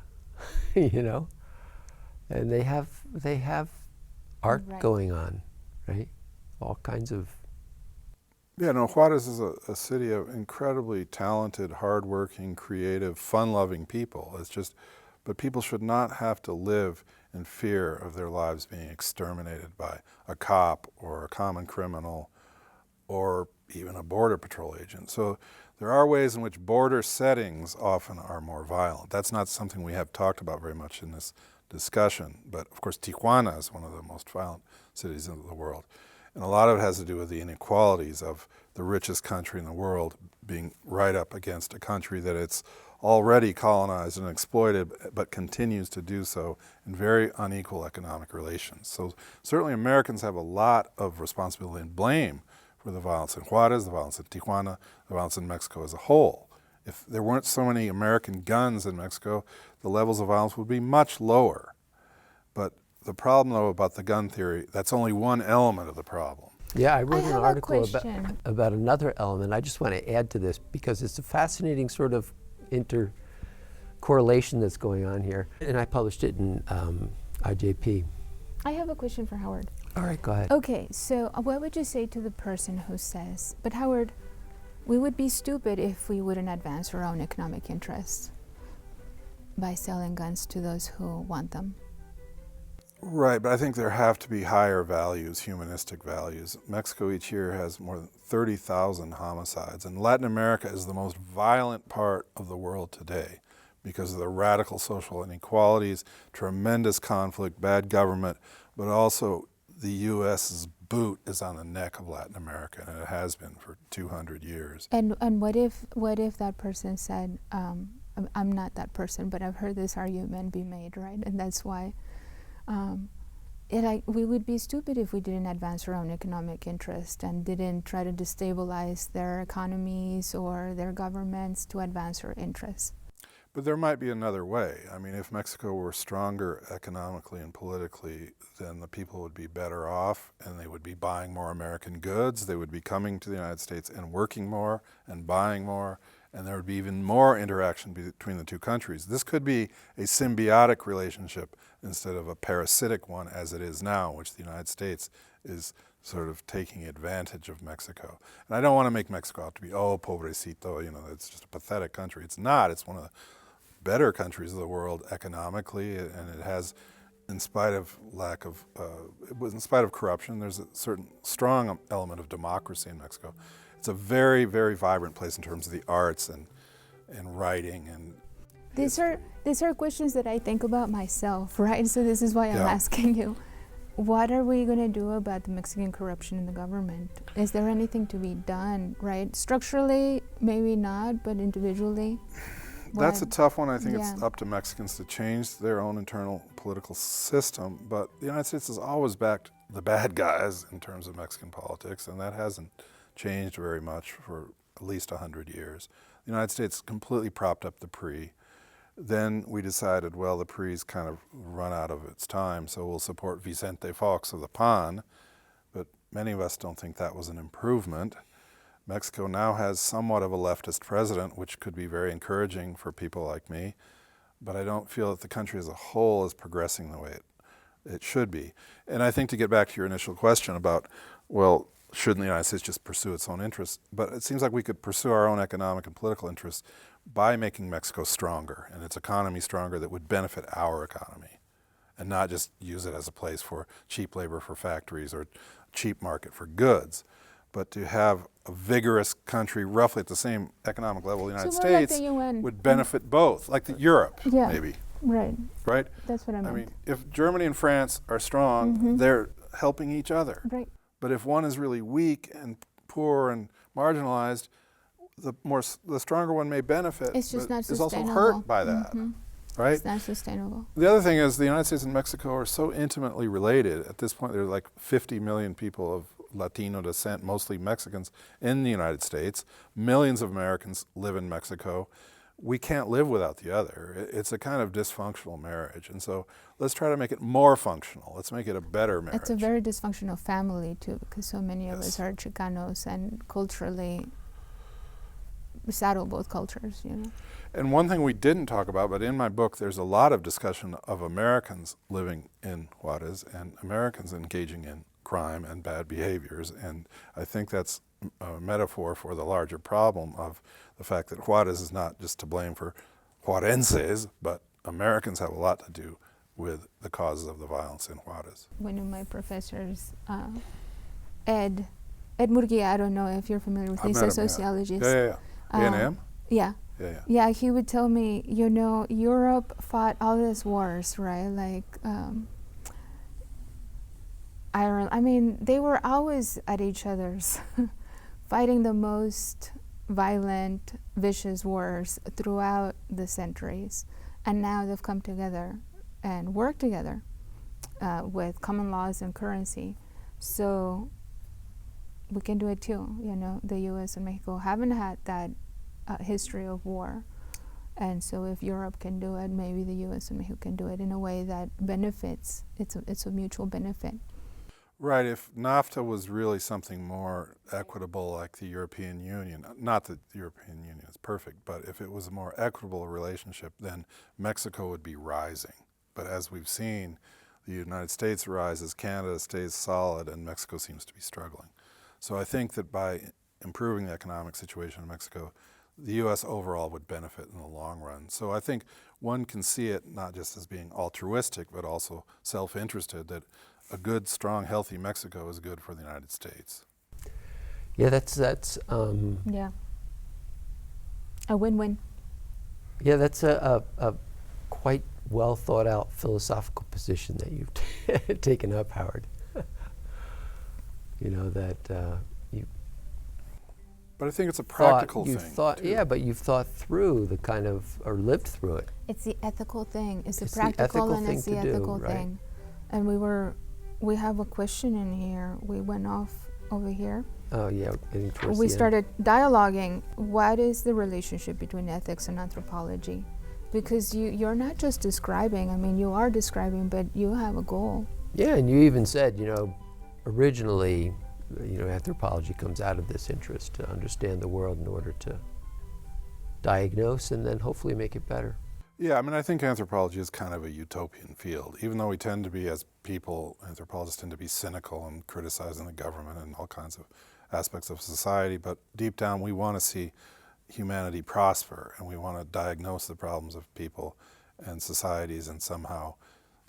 S2: And they have art
S1: Right.
S2: going on, right? All kinds of.
S3: Yeah, no, Juarez is a city of incredibly talented, hardworking, creative, fun-loving people. It's just, but people should not have to live in fear of their lives being exterminated by a cop or a common criminal or even a border patrol agent. So there are ways in which border settings often are more violent. That's not something we have talked about very much in this discussion, but of course Tijuana is one of the most violent cities in the world. And a lot of it has to do with the inequalities of the richest country in the world being right up against a country that it's already colonized and exploited, but continues to do so in very unequal economic relations. So certainly Americans have a lot of responsibility and blame for the violence in Juarez, the violence in Tijuana, the violence in Mexico as a whole. If there weren't so many American guns in Mexico, the levels of violence would be much lower. But the problem, though, about the gun theory, that's only one element of the problem.
S2: Yeah, I wrote an
S1: have a
S2: article
S1: question.
S2: about another element. I just want to add to this because it's a fascinating sort of intercorrelation that's going on here. And I published it in IJP.
S1: I have a question for Howard.
S2: All right, go ahead.
S1: Okay, so what would you say to the person who says, but Howard, we would be stupid if we wouldn't advance our own economic interests by selling guns to those who want them?
S3: Right, but I think there have to be higher values, humanistic values. Mexico each year has more than 30,000 homicides, and Latin America is the most violent part of the world today because of the radical social inequalities, tremendous conflict, bad government, but also the U.S.'s boot is on the neck of Latin America, and it has been for 200 years.
S1: And what if that person said, I'm not that person, but I've heard this argument be made, right? And that's why we would be stupid if we didn't advance our own economic interest and didn't try to destabilize their economies or their governments to advance our interests.
S3: But there might be another way. I mean, if Mexico were stronger economically and politically, then the people would be better off and they would be buying more American goods. They would be coming to the United States and working more and buying more, and there would be even more interaction between the two countries. This could be a symbiotic relationship instead of a parasitic one as it is now, which the United States is sort of taking advantage of Mexico. And I don't want to make Mexico out to be, oh, pobrecito, you know, it's just a pathetic country. It's not. It's one of the better countries of the world economically, and it has, in spite of in spite of corruption, there's a certain strong element of democracy in Mexico. It's a very, very vibrant place in terms of the arts and writing and.
S1: These are questions that I think about myself, right? So this is why I'm asking you. What are we going to do about the Mexican corruption in the government? Is there anything to be done, right? Structurally, maybe not, but individually?
S3: That's a tough one. I think it's up to Mexicans to change their own internal political system, but the United States has always backed the bad guys in terms of Mexican politics, and that hasn't changed very much for at least 100 years. The United States completely propped up the PRI. Then we decided, well, the PRI's kind of run out of its time, so we'll support Vicente Fox of the PAN, but many of us don't think that was an improvement. Mexico now has somewhat of a leftist president, which could be very encouraging for people like me, but I don't feel that the country as a whole is progressing the way it should be. And I think to get back to your initial question about, well, shouldn't the United States just pursue its own interests? But it seems like we could pursue our own economic and political interests by making Mexico stronger and its economy stronger that would benefit our economy, and not just use it as a place for cheap labor for factories or cheap market for goods, but to have a vigorous country roughly at the same economic level the United States would benefit both, like Europe, maybe.
S1: Right.
S3: Right?
S1: That's what I meant.
S3: I mean, if Germany and France are strong, they're helping each other.
S1: Right.
S3: But if one is really weak and poor and marginalized, the stronger one may benefit,
S1: it's just not
S3: is also hurt by that. Right?
S1: It's not sustainable.
S3: The other thing is the United States and Mexico are so intimately related. At this point, there are like 50 million people of Latino descent, mostly Mexicans, in the United States. Millions of Americans live in Mexico. We can't live without the other. It's a kind of dysfunctional marriage. And so let's try to make it more functional. Let's make it a better marriage.
S1: It's a very dysfunctional family, too, because so many of us are Chicanos and culturally saddle both cultures, you know.
S3: And one thing we didn't talk about, but in my book there's a lot of discussion of Americans living in Juarez and Americans engaging in crime and bad behaviors, and I think that's a metaphor for the larger problem of the fact that Juarez is not just to blame for Juarenses, but Americans have a lot to do with the causes of the violence in Juarez.
S1: One of my professors, Ed Murguia, I don't know if you're familiar with him, he's a sociologist.
S3: Yeah. A&M?
S1: Yeah.
S3: Yeah.
S1: Yeah, he would tell me, you know, Europe fought all these wars, right? Like Ireland. I mean, they were always at each other's, fighting the most violent, vicious wars throughout the centuries. And now they've come together and worked together with common laws and currency. So we can do it too, you know. The U.S. and Mexico haven't had that history of war. And so if Europe can do it, maybe the U.S. and Mexico can do it in a way that benefits. It's a mutual benefit.
S3: Right, if NAFTA was really something more equitable like the European Union, not that the European Union is perfect, but if it was a more equitable relationship, then Mexico would be rising. But as we've seen, the United States rises, Canada stays solid, and Mexico seems to be struggling. So I think that by improving the economic situation in Mexico, the U.S. overall would benefit in the long run. So I think one can see it not just as being altruistic, but also self-interested, that a good, strong, healthy Mexico is good for the United States.
S2: Yeah, that's
S1: yeah, a win-win.
S2: Yeah, that's a quite well thought out philosophical position that you've taken up, Howard. You know, that you.
S3: But I think it's a practical thing.
S2: Yeah, but you've thought through the kind of, or lived through it.
S1: It's the ethical thing. It's the
S2: the
S1: practical
S2: ethical
S1: and it's the
S2: thing to
S1: ethical
S2: do, right?
S1: thing. And we have a question in here. We went off over here.
S2: Oh yeah, getting towards
S1: We
S2: the
S1: started dialoguing. What is the relationship between ethics and anthropology? Because you're not just describing. I mean, you are describing, but you have a goal.
S2: Yeah, and you even said, you know, originally, you know, anthropology comes out of this interest to understand the world in order to diagnose and then hopefully make it better.
S3: Yeah, I mean, I think anthropology is kind of a utopian field, even though we tend to be, as people, anthropologists tend to be cynical and criticizing the government and all kinds of aspects of society, but deep down we want to see humanity prosper and we want to diagnose the problems of people and societies and somehow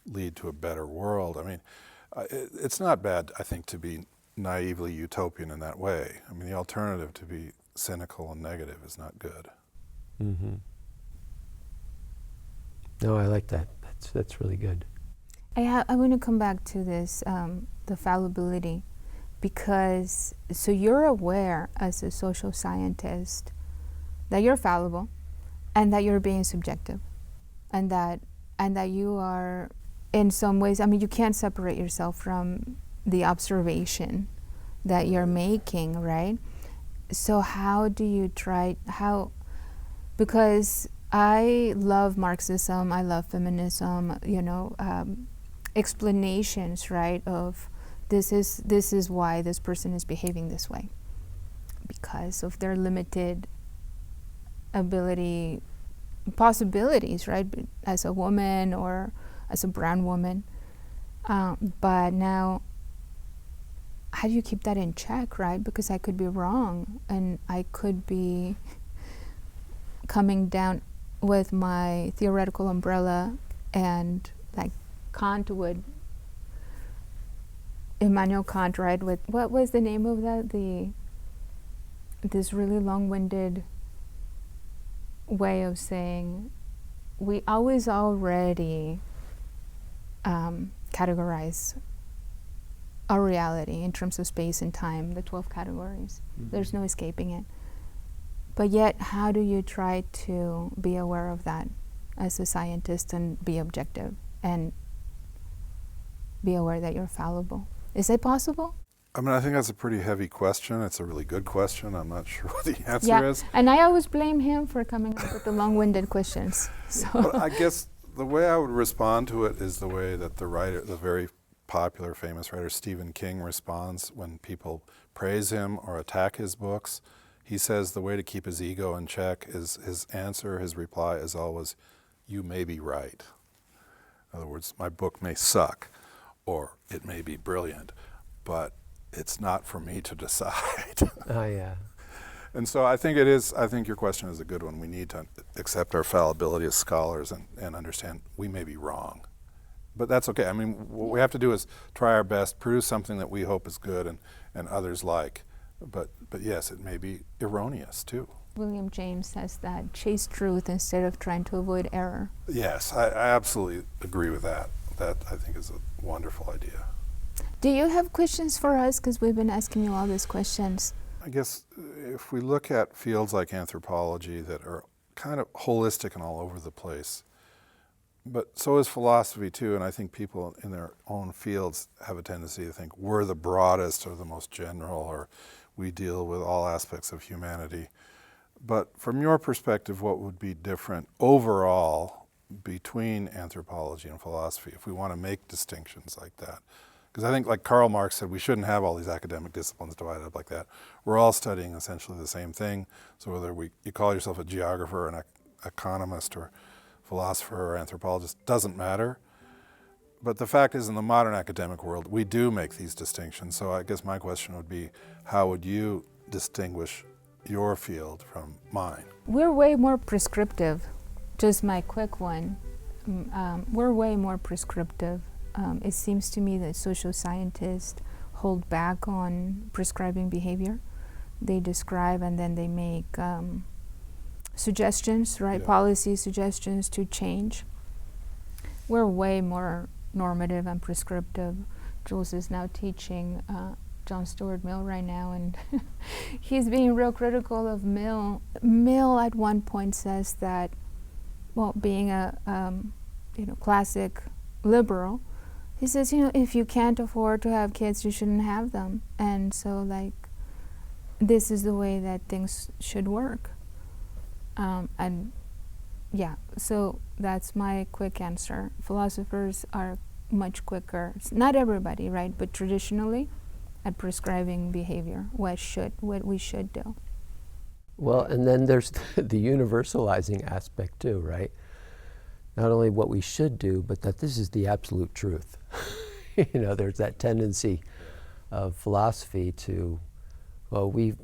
S3: lead to a better world. I mean, it's not bad, I think, to be naively utopian in that way. I mean, the alternative to be cynical and negative is not good.
S2: Mm-hmm. No, I like that. That's really good.
S1: I want to come back to this, the fallibility, because so you're aware as a social scientist that you're fallible, and that you're being subjective, and that you are in some ways. I mean, you can't separate yourself from the observation that you're making, right? So how do you because I love Marxism, I love feminism, you know, explanations, right, of this is why this person is behaving this way, because of their limited possibilities, right, as a woman or as a brown woman. But now, how do you keep that in check, right? Because I could be wrong, and I could be coming down with my theoretical umbrella, and like Kant would, Immanuel Kant, right, with, what was the name of that? This really long-winded way of saying, we always already categorize our reality in terms of space and time, the 12 categories. Mm-hmm. There's no escaping it. But yet, how do you try to be aware of that as a scientist and be objective and be aware that you're fallible? Is it possible?
S3: I mean, I think that's a pretty heavy question. It's a really good question. I'm not sure what the answer is.
S1: And I always blame him for coming up with the long-winded questions. So.
S3: But I guess the way I would respond to it is the way that the writer, the very popular, famous writer Stephen King responds when people praise him or attack his books. he says the way to keep his ego in check is his answer, his reply is always, "You may be right." In other words, my book may suck, or it may be brilliant, but it's not for me to decide.
S2: Oh, yeah.
S3: And so I think your question is a good one. We need to accept our fallibility as scholars and understand we may be wrong. But that's okay. I mean, what we have to do is try our best, produce something that we hope is good and others like. But yes, it may be erroneous too.
S1: William James says that chase truth instead of trying to avoid error.
S3: Yes, I absolutely agree with that. That I think is a wonderful idea.
S1: Do you have questions for us? Because we've been asking you all these questions.
S3: I guess if we look at fields like anthropology that are kind of holistic and all over the place, but so is philosophy too, and I think people in their own fields have a tendency to think we're the broadest or the most general, or we deal with all aspects of humanity. But from your perspective, what would be different overall between anthropology and philosophy if we want to make distinctions like that? Because I think, like Karl Marx said, we shouldn't have all these academic disciplines divided up like that. We're all studying essentially the same thing. So whether you call yourself a geographer, an economist, or philosopher, or anthropologist, doesn't matter. But the fact is, in the modern academic world, we do make these distinctions. So I guess my question would be, how would you distinguish your field from mine?
S1: We're way more prescriptive. Just my quick one. We're way more prescriptive. It seems to me that social scientists hold back on prescribing behavior. They describe and then they make suggestions, right? Yeah. Policy suggestions to change. We're way more normative and prescriptive. Jules is now teaching John Stuart Mill right now, and he's being real critical of Mill. Mill at one point says that, well, being a classic liberal, he says, if you can't afford to have kids, you shouldn't have them. And so, this is the way that things should work. So that's my quick answer. Philosophers are much quicker, not everybody, right, but traditionally, at prescribing behavior, what we should do.
S2: Well, and then there's the universalizing aspect too, right? Not only what we should do, but that this is the absolute truth. There's that tendency of philosophy to, well, we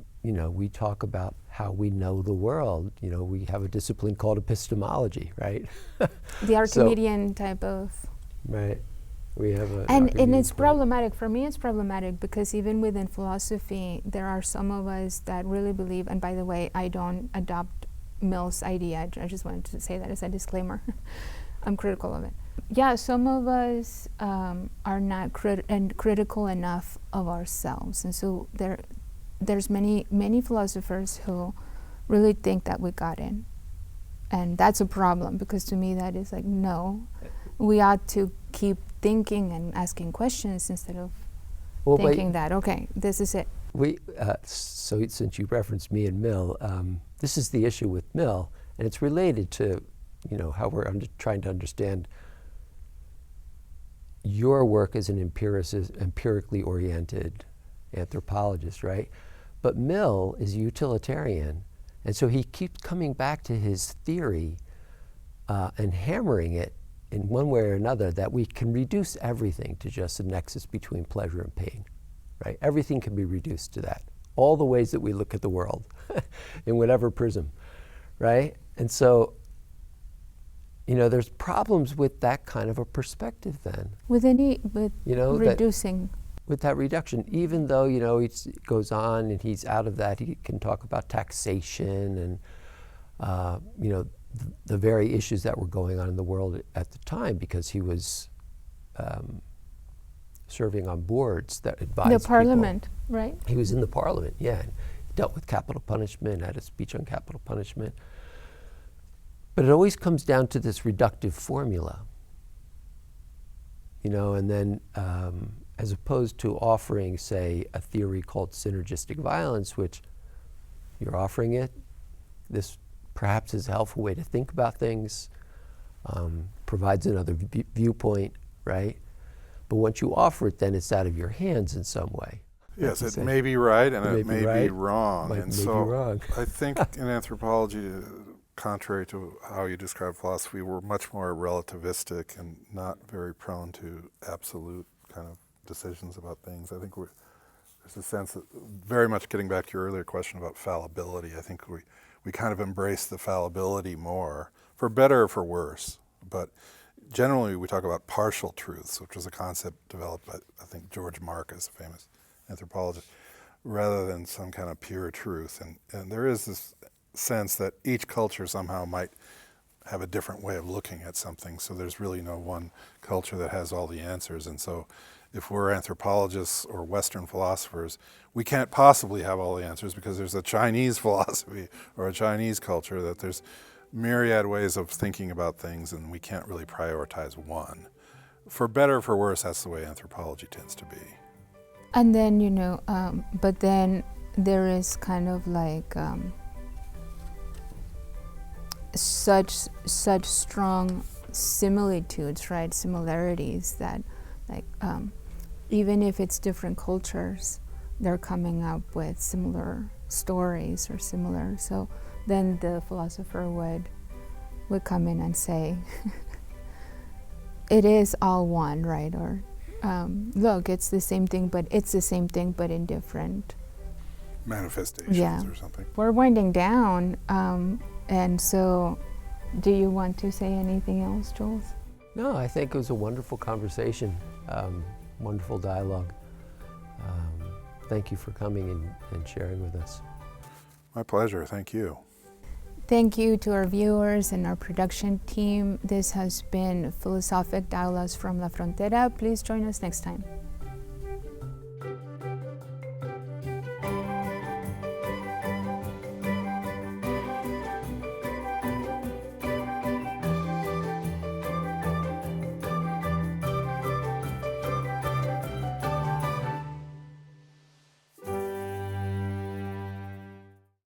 S2: talk about how we know the world. We have a discipline called epistemology, right?
S1: The Archimedean type of.
S2: Right. We have a.
S1: And it's problematic. For me, it's problematic because even within philosophy, there are some of us that really believe, and by the way, I don't adopt Mill's idea. I just wanted to say that as a disclaimer. I'm critical of it. Yeah, some of us are not critical enough of ourselves, and so there's many philosophers who really think that we got in, and that's a problem because to me that is no, we ought to keep thinking and asking questions instead of thinking that okay, this is it. So since you referenced me and Mill, this is the issue with Mill, and it's related to how we're trying to understand your work as an empirically oriented anthropologist, right? But Mill is utilitarian, and so he keeps coming back to his theory and hammering it in one way or another that we can reduce everything to just a nexus between pleasure and pain, right? Everything can be reduced to that. All the ways that we look at the world in whatever prism, right? And so, there's problems with that kind of a perspective then. With reducing.
S2: With that reduction, even though, he goes on and he's out of that, he can talk about taxation and, the very issues that were going on in the world at the time because he was serving on boards that advised
S1: the parliament, people. Right?
S2: He was in the parliament, yeah. And he dealt with capital punishment, had a speech on capital punishment. But it always comes down to this reductive formula, and then as opposed to offering, say, a theory called synergistic violence, which you're offering it, this perhaps is a helpful way to think about things, provides another viewpoint, right? But once you offer it, then it's out of your hands in some way.
S3: Yes, it may be right and it may be wrong.
S2: And so
S3: I think in anthropology, contrary to how you describe philosophy, we're much more relativistic and not very prone to absolute kind of decisions about things. I think there's a sense that, very much getting back to your earlier question about fallibility, I think we kind of embrace the fallibility more, for better or for worse. But generally we talk about partial truths, which was a concept developed by, I think, George Marcus, a famous anthropologist, rather than some kind of pure truth. And there is this sense that each culture somehow might have a different way of looking at something, so there's really no one culture that has all the answers. And so if we're anthropologists or Western philosophers, we can't possibly have all the answers because there's a Chinese philosophy or a Chinese culture, that there's myriad ways of thinking about things and we can't really prioritize one. For better or for worse, that's the way anthropology tends to be.
S1: And then, but then there is kind of like such strong similitudes, right? Similarities that, like, even if it's different cultures, they're coming up with similar stories or similar. So then the philosopher would come in and say, it is all one, right? Or look, it's the same thing, but in different
S3: manifestations or something.
S1: We're winding down, and so do you want to say anything else, Jules?
S2: No, I think it was a wonderful conversation, wonderful dialogue. Thank you for coming and sharing with us.
S3: My pleasure, thank you.
S1: Thank you to our viewers and our production team. This has been Philosophic Dialogues from La Frontera. Please join us next time.